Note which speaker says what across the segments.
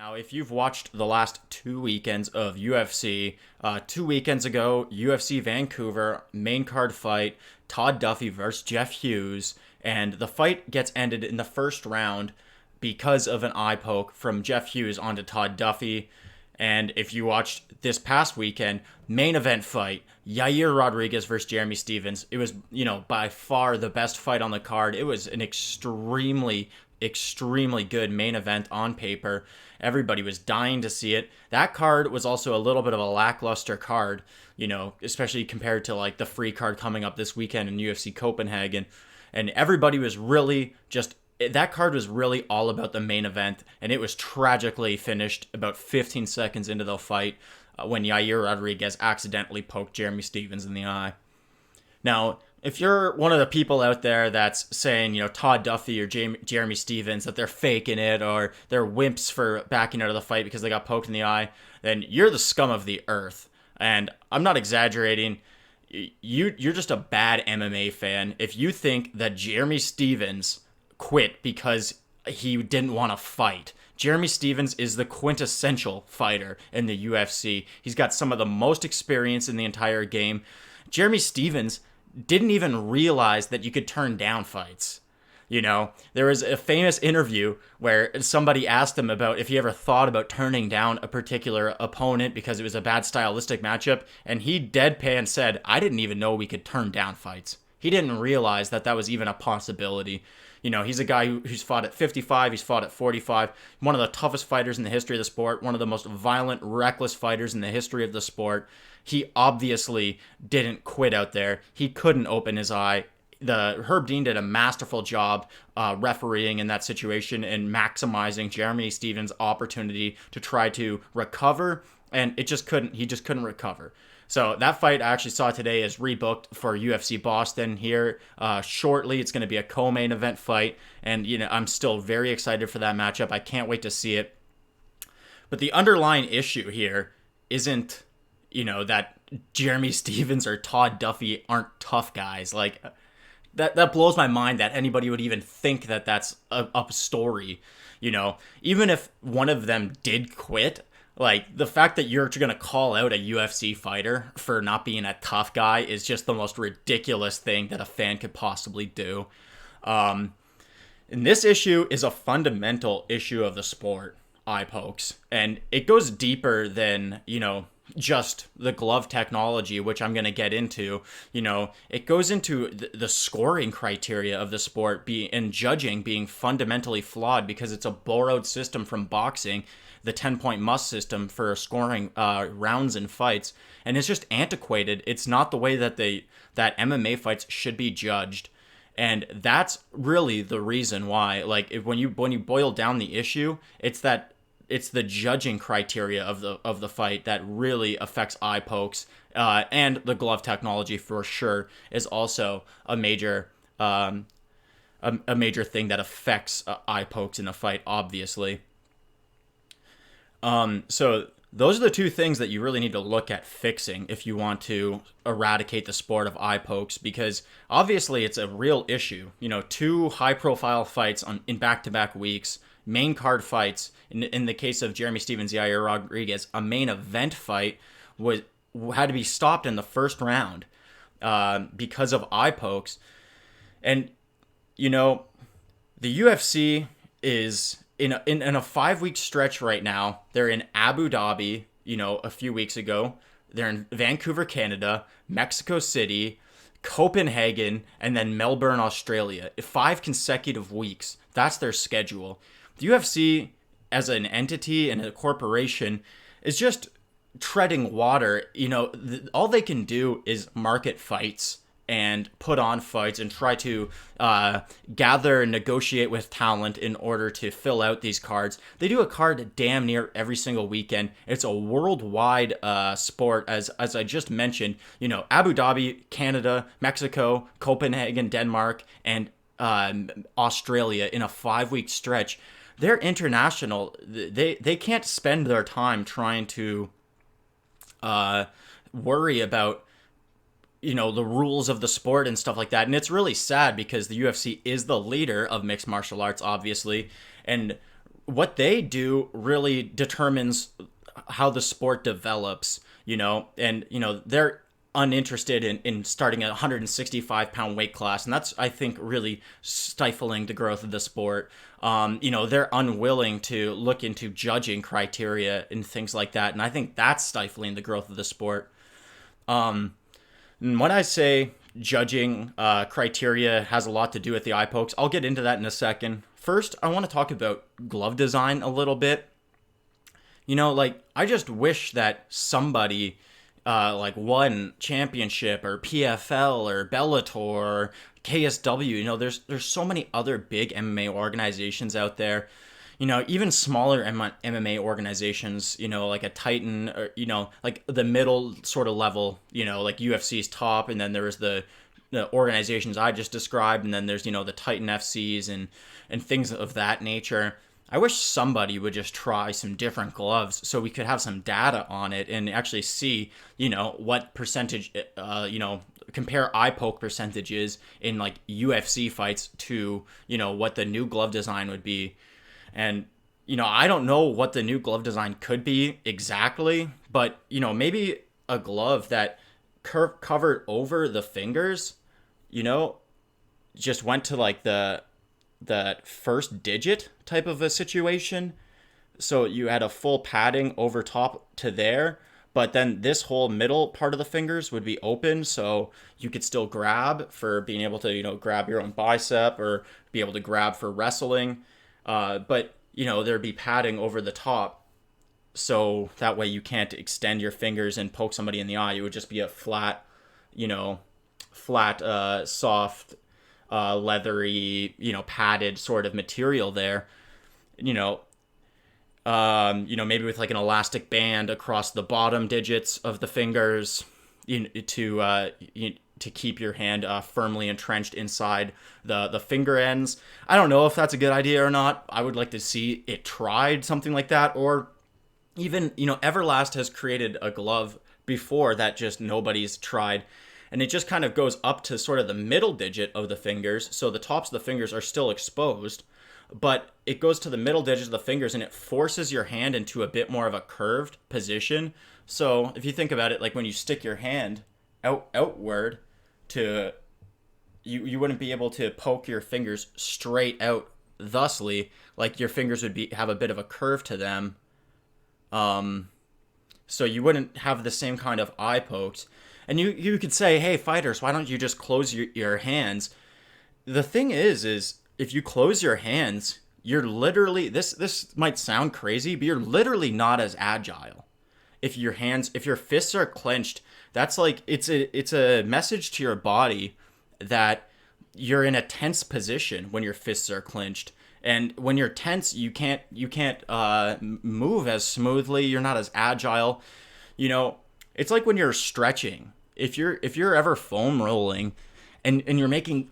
Speaker 1: Now, if you've watched the last 2 weekends of UFC, 2 weekends ago, UFC Vancouver, main card fight, Todd Duffy versus Jeff Hughes, and the fight gets ended in the first round because of an eye poke from Jeff Hughes onto Todd Duffy. And if you watched this past weekend, main event fight, Yair Rodriguez versus Jeremy Stephens, it was, by far the best fight on the card. It was an extremely good main event on paper. Everybody was dying to see it. That card was also a little bit of a lackluster card, especially compared to like the free card coming up this weekend in UFC Copenhagen. And everybody was really just that card was really all about the main event, and it was tragically finished about 15 seconds into the fight when Yair Rodriguez accidentally poked Jeremy Stephens in the eye. Now, if you're one of the people out there that's saying, Todd Duffy or Jeremy Stephens, that they're faking it or they're wimps for backing out of the fight because they got poked in the eye, then you're the scum of the earth. And I'm not exaggerating. You're just a bad MMA fan if you think that Jeremy Stephens quit because he didn't want to fight. Jeremy Stephens is the quintessential fighter in the UFC. He's got some of the most experience in the entire game. Jeremy Stephens didn't even realize that you could turn down fights. There was a famous interview where somebody asked him about if he ever thought about turning down a particular opponent because it was a bad stylistic matchup, and he deadpan said, "I didn't even know we could turn down fights." He didn't realize that was even a possibility. He's a guy who's fought at 55, he's fought at 45, one of the toughest fighters in the history of the sport, one of the most violent, reckless fighters in the history of the sport. He obviously didn't quit out there. He couldn't open his eye. Herb Dean did a masterful job refereeing in that situation and maximizing Jeremy Stephens' opportunity to try to recover, and he just couldn't recover. So that fight I actually saw today is rebooked for UFC Boston here shortly. It's going to be a co-main event fight, and I'm still very excited for that matchup. I can't wait to see it. But the underlying issue here isn't, that Jeremy Stephens or Todd Duffy aren't tough guys. Like that blows my mind that anybody would even think that that's a story. Even if one of them did quit. Like, the fact that you're going to call out a UFC fighter for not being a tough guy is just the most ridiculous thing that a fan could possibly do. And this issue is a fundamental issue of the sport, eye pokes. And it goes deeper than, just the glove technology, which I'm going to get into. It goes into the scoring criteria of the sport and judging being fundamentally flawed because it's a borrowed system from boxing, the 10-point must system for scoring rounds and fights, and it's just antiquated. It's not the way that MMA fights should be judged, and that's really the reason why. Like, when you boil down the issue, it's the judging criteria of the fight that really affects eye pokes, and the glove technology for sure is also a major thing that affects eye pokes in a fight, obviously. So those are the two things that you really need to look at fixing if you want to eradicate the sport of eye pokes, because obviously it's a real issue. 2 high-profile fights in back-to-back weeks, main card fights. In the case of Jeremy Stephens, Yair Rodriguez, a main event fight had to be stopped in the first round because of eye pokes. And the UFC is in a 5-week stretch right now. They're in Abu Dhabi, a few weeks ago. They're in Vancouver, Canada, Mexico City, Copenhagen, and then Melbourne, Australia. 5 consecutive weeks. That's their schedule. The UFC, as an entity and a corporation, is just treading water. All they can do is market fights and put on fights and try to gather and negotiate with talent in order to fill out these cards. They do a card damn near every single weekend. It's a worldwide sport, as I just mentioned. Abu Dhabi, Canada, Mexico, Copenhagen, Denmark, and Australia in a 5-week stretch. They're international. They can't spend their time trying to worry about the rules of the sport and stuff like that. And it's really sad because the UFC is the leader of mixed martial arts, obviously. And what they do really determines how the sport develops, and, they're uninterested in starting a 165-pound weight class. And that's, I think, really stifling the growth of the sport. They're unwilling to look into judging criteria and things like that. And I think that's stifling the growth of the sport. And when I say judging criteria has a lot to do with the eye pokes, I'll get into that in a second. First, I want to talk about glove design a little bit. I just wish that somebody won championship or PFL or Bellator or KSW. There's so many other big MMA organizations out there. Even smaller MMA organizations, like a Titan, or, like the middle sort of level, like UFC's top, and then there's the organizations I just described, and then there's, the Titan FCs and things of that nature. I wish somebody would just try some different gloves so we could have some data on it and actually see, what percentage, compare eye poke percentages in like UFC fights to, what the new glove design would be. And, I don't know what the new glove design could be exactly, but, maybe a glove that covered over the fingers, just went to like the first digit type of a situation. So you had a full padding over top to there, but then this whole middle part of the fingers would be open, so you could still grab for being able to, grab your own bicep or be able to grab for wrestling. But, there'd be padding over the top, so that way you can't extend your fingers and poke somebody in the eye. It would just be a flat, soft, leathery, padded sort of material there, maybe with like an elastic band across the bottom digits of the fingers, to keep your hand firmly entrenched inside the finger ends. I don't know if that's a good idea or not. I would like to see it tried, something like that. Or even, Everlast has created a glove before that just nobody's tried. And it just kind of goes up to sort of the middle digit of the fingers. So the tops of the fingers are still exposed, but it goes to the middle digit of the fingers and it forces your hand into a bit more of a curved position. So if you think about it, like when you stick your hand outward to, you wouldn't be able to poke your fingers straight out, thusly, like your fingers would have a bit of a curve to them. So you wouldn't have the same kind of eye pokes. And you could say, hey, fighters, why don't you just close your hands? The thing is if you close your hands, you're literally, this might sound crazy, but you're literally not as agile. If your fists are clenched, that's like, it's a message to your body that you're in a tense position when your fists are clenched. And when you're tense, you can't move as smoothly. You're not as agile. It's like when you're stretching. If you're ever foam rolling, and you're making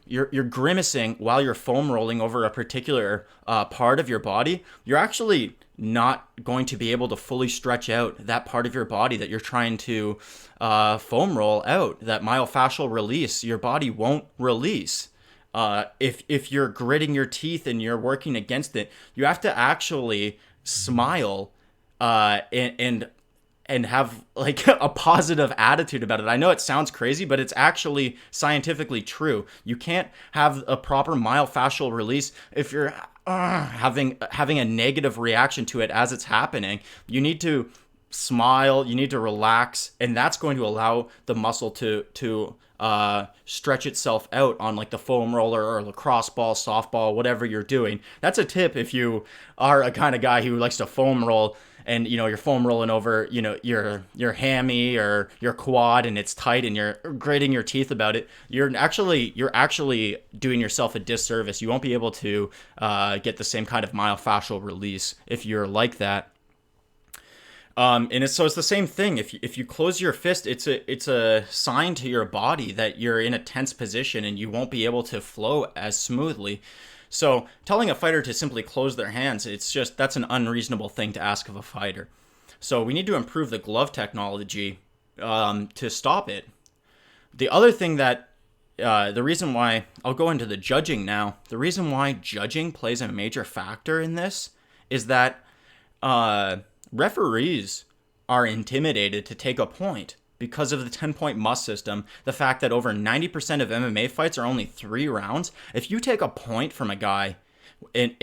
Speaker 1: you're grimacing while you're foam rolling over a particular part of your body, you're actually not going to be able to fully stretch out that part of your body that you're trying to foam roll out. That myofascial release, your body won't release. If you're gritting your teeth and you're working against it, you have to actually smile and have like a positive attitude about it. I know it sounds crazy, but it's actually scientifically true. You can't have a proper myofascial release if you're having a negative reaction to it as it's happening. You need to smile, you need to relax, and that's going to allow the muscle to stretch itself out on like the foam roller or lacrosse ball, softball, whatever you're doing. That's a tip if you are a kind of guy who likes to foam roll and you're foam rolling over your hammy or your quad and it's tight and you're grating your teeth about it. You're actually doing yourself a disservice. You won't be able to get the same kind of myofascial release if you're like that. And it's the same thing. If you close your fist, it's a sign to your body that you're in a tense position and you won't be able to flow as smoothly. So telling a fighter to simply close their hands, that's an unreasonable thing to ask of a fighter. So we need to improve the glove technology to stop it. The other thing that the reason why I'll go into the judging now. The reason why judging plays a major factor in this is that referees are intimidated to take a point because of the 10-point must system. The fact that over 90% of MMA fights are only 3 rounds. If you take a point from a guy in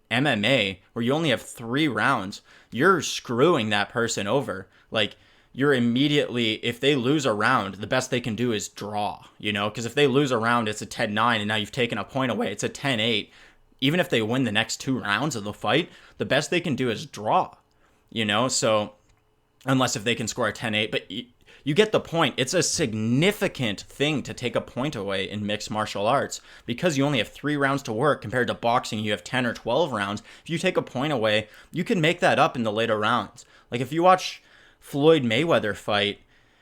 Speaker 1: MMA where you only have 3 rounds, you're screwing that person over. Like, you're immediately, if they lose a round, the best they can do is draw, because if they lose a round, it's a 10-9, and now you've taken a point away, it's a 10-8. Even if they win the next 2 rounds of the fight, the best they can do is draw, so unless if they can score a 10-8, but you get the point. It's a significant thing to take a point away in mixed martial arts because you only have 3 rounds to work compared to boxing. You have 10 or 12 rounds. If you take a point away, you can make that up in the later rounds. Like if you watch Floyd Mayweather fight,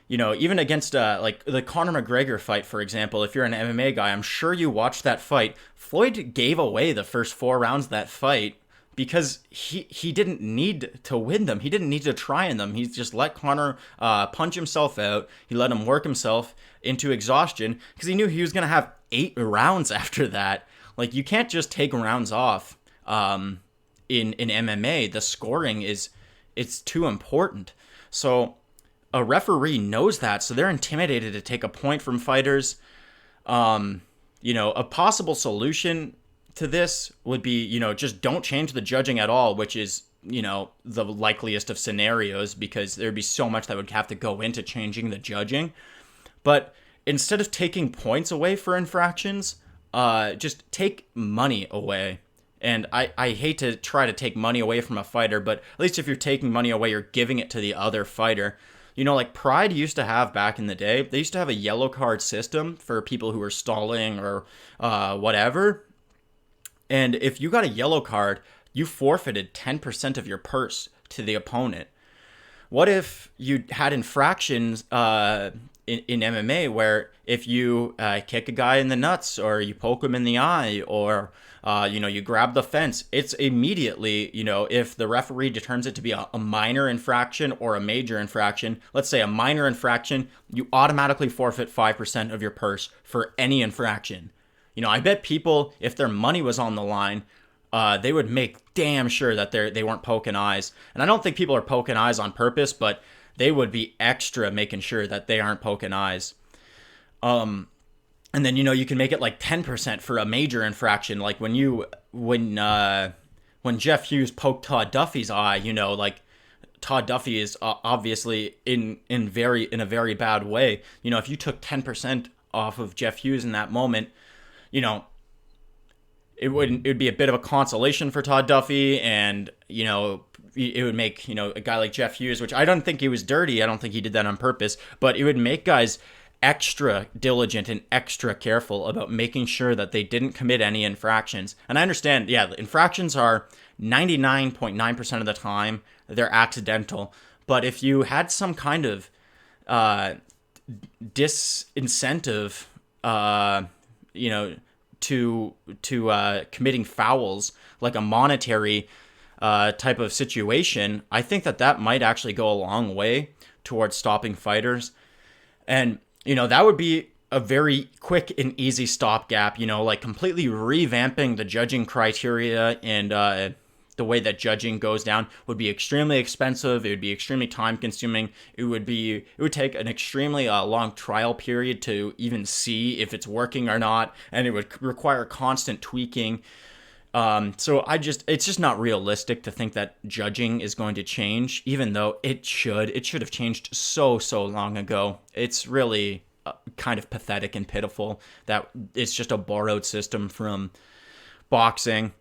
Speaker 1: even against like the Conor McGregor fight, for example, if you're an MMA guy, I'm sure you watched that fight. Floyd gave away the first 4 rounds of that fight because he didn't need to win them. He didn't need to try in them. He just let Conor punch himself out. He let him work himself into exhaustion because he knew he was going to have 8 rounds after that. Like, you can't just take rounds off in MMA. The scoring it's too important. So a referee knows that, so they're intimidated to take a point from fighters. A possible solution to this would be, just don't change the judging at all, which is, the likeliest of scenarios because there'd be so much that would have to go into changing the judging. But instead of taking points away for infractions, just take money away. And I hate to try to take money away from a fighter, but at least if you're taking money away, you're giving it to the other fighter. Like Pride used to have back in the day, they used to have a yellow card system for people who were stalling or whatever. And if you got a yellow card, you forfeited 10% of your purse to the opponent. What if you had infractions in MMA where if you kick a guy in the nuts or you poke him in the eye or you grab the fence, it's immediately, if the referee determines it to be a minor infraction or a major infraction, let's say a minor infraction, you automatically forfeit 5% of your purse for any infraction. I bet people, if their money was on the line, they would make damn sure that they weren't poking eyes. And I don't think people are poking eyes on purpose, but they would be extra making sure that they aren't poking eyes. And then, you can make it like 10% for a major infraction. Like when Jeff Hughes poked Todd Duffy's eye, like Todd Duffy is obviously in a very bad way. If you took 10% off of Jeff Hughes in that moment, it would be a bit of a consolation for Todd Duffy, and it would make a guy like Jeff Hughes, which I don't think he was dirty, I don't think he did that on purpose, but it would make guys extra diligent and extra careful about making sure that they didn't commit any infractions. And I understand, infractions are 99.9% of the time they're accidental, but if you had some kind of disincentive to committing fouls, like a monetary type of situation, I think that might actually go a long way towards stopping fighters. And, that would be a very quick and easy stopgap, like completely revamping the judging criteria and the way that judging goes down would be extremely expensive. It would be extremely time consuming. It would take an extremely long trial period to even see if it's working or not. And it would require constant tweaking. So it's just not realistic to think that judging is going to change, even though it should have changed so long ago. It's really kind of pathetic and pitiful that it's just a borrowed system from boxing.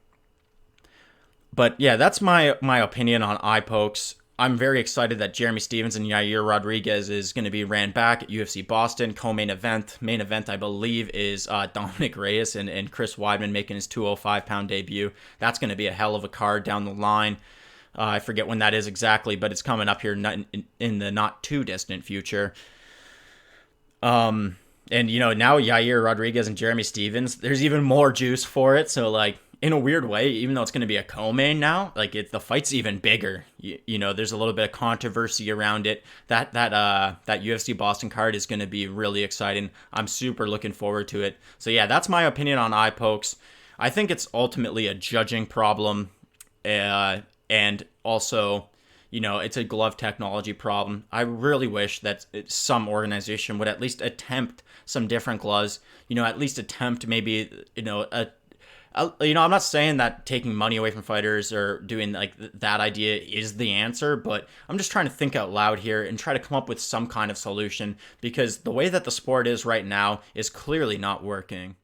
Speaker 1: But yeah, that's my opinion on eye pokes. I'm very excited that Jeremy Stephens and Yair Rodriguez is going to be ran back at UFC Boston, co-main event. Main event, I believe, is Dominic Reyes and Chris Weidman making his 205-pound debut. That's going to be a hell of a card down the line. I forget when that is exactly, but it's coming up here in the not too distant future. And now Yair Rodriguez and Jeremy Stephens, there's even more juice for it. So in a weird way, even though it's going to be a co-main now, like the fight's even bigger. There's a little bit of controversy around it. That UFC Boston card is going to be really exciting. I'm super looking forward to it. So yeah, that's my opinion on eye pokes. I think it's ultimately a judging problem, and also, it's a glove technology problem. I really wish that some organization would at least attempt some different gloves. At least attempt maybe I'm not saying that taking money away from fighters or doing like that idea is the answer, but I'm just trying to think out loud here and try to come up with some kind of solution, because the way that the sport is right now is clearly not working.